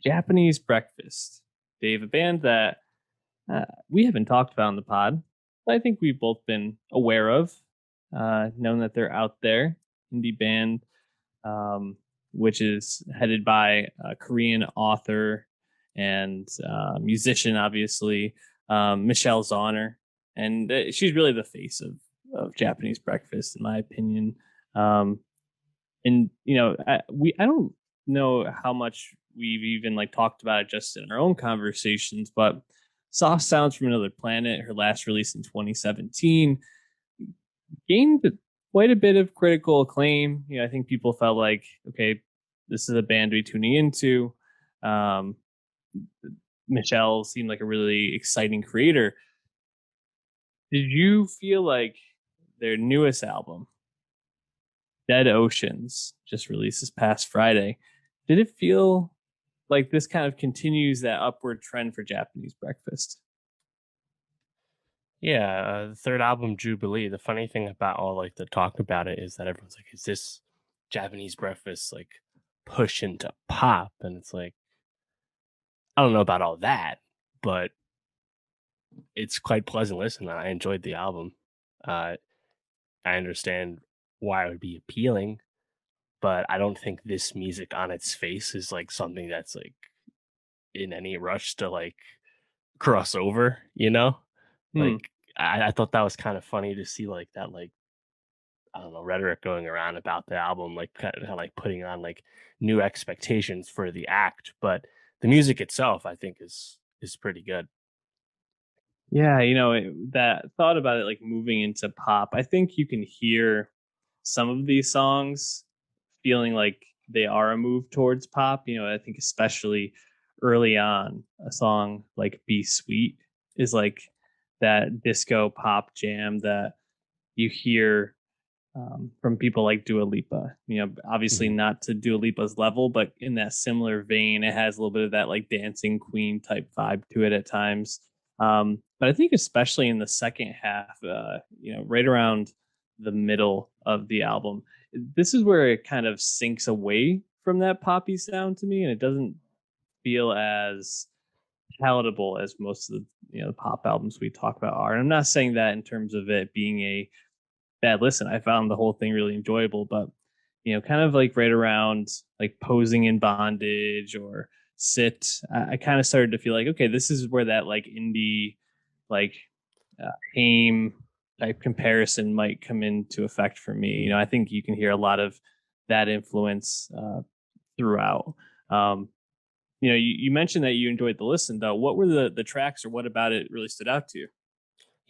Japanese Breakfast. Dave, a band that we haven't talked about in the pod, but I think we've both been aware of, known that they're out there. Indie band, um, which is headed by a Korean author and musician, obviously, Michelle Zauner. And she's really the face of Japanese Breakfast, in my opinion. Um, and I don't know how much we've even like talked about it just in our own conversations, but Soft Sounds from Another Planet, her last release in 2017, gained quite a bit of critical acclaim. I think people felt like, okay, this is a band to be tuning into. um, Michelle seemed like a really exciting creator. Did you feel like their newest album, Dead Oceans, just released this past Friday, did it feel like this kind of continues that upward trend for Japanese Breakfast? Yeah, the third album, Jubilee. The funny thing about all like the talk about it is that everyone's like, "Is this Japanese Breakfast like push into pop?" And it's like, I don't know about all that, but it's quite pleasant listen. I enjoyed the album. Uh, I understand why it would be appealing, but I don't think this music on its face is like something that's like in any rush to like cross over. Hmm. Like I thought that was kind of funny to see like that like I don't know, rhetoric going around about the album, like kind of like putting on like new expectations for the act. But the music itself, I think, is pretty good. Yeah, that thought about it like moving into pop. I think you can hear some of these songs feeling like they are a move towards pop. I think especially early on, a song like Be Sweet is like that disco pop jam that you hear from people like Dua Lipa. Obviously Mhm. not to Dua Lipa's level, but in that similar vein, it has a little bit of that like dancing queen type vibe to it at times. But I think especially in the second half, right around the middle of the album, this is where it kind of sinks away from that poppy sound to me, and it doesn't feel as palatable as most of the pop albums we talk about are. And I'm not saying that in terms of it being a bad listen. I found the whole thing really enjoyable, but kind of like right around like Posing in Bondage or Sit, I kind of started to feel like, okay, this is where that like indie, like Haim type comparison might come into effect for me. I think you can hear a lot of that influence throughout. Um, you mentioned that you enjoyed the listen though. What were the tracks, or what about it really stood out to you?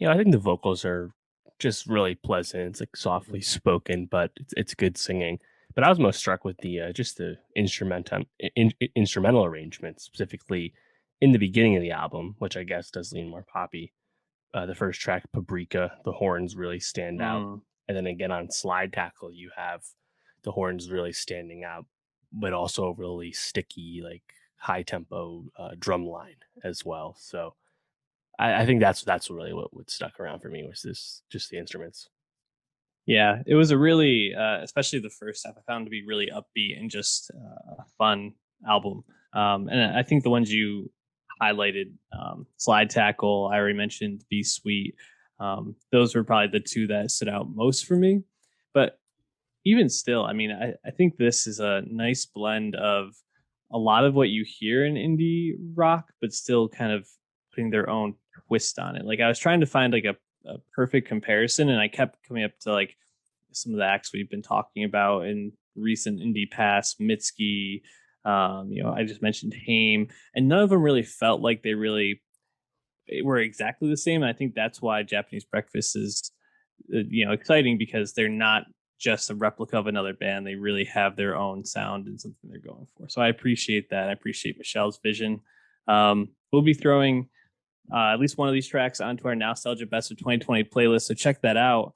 I think the vocals are just really pleasant. It's like softly spoken, but it's good singing. But I was most struck with the just the instrumental arrangement, specifically in the beginning of the album, which I guess does lean more poppy. The first track, Paprika, the horns really stand out. Mm. And then again on Slide Tackle, you have the horns really standing out, but also a really sticky, like high tempo drum line as well. So I think that's really what stuck around for me was this just the instruments. Yeah, it was a really, especially the first half, I found to be really upbeat and just a fun album. And I think the ones you highlighted, Slide Tackle, I already mentioned, Be Sweet. Those were probably the two that stood out most for me. But even still, I mean, I think this is a nice blend of a lot of what you hear in indie rock, but still kind of putting their own twist on it. Like I was trying to find like a perfect comparison, and I kept coming up to like some of the acts we've been talking about in recent indie past, Mitski. I just mentioned Haim, and none of them really felt like they really were exactly the same. And I think that's why Japanese Breakfast is, exciting because they're not just a replica of another band. They really have their own sound and something they're going for. So I appreciate that. I appreciate Michelle's vision. We'll be throwing at least one of these tracks onto our Nostalgia Best of 2020 playlist. So check that out.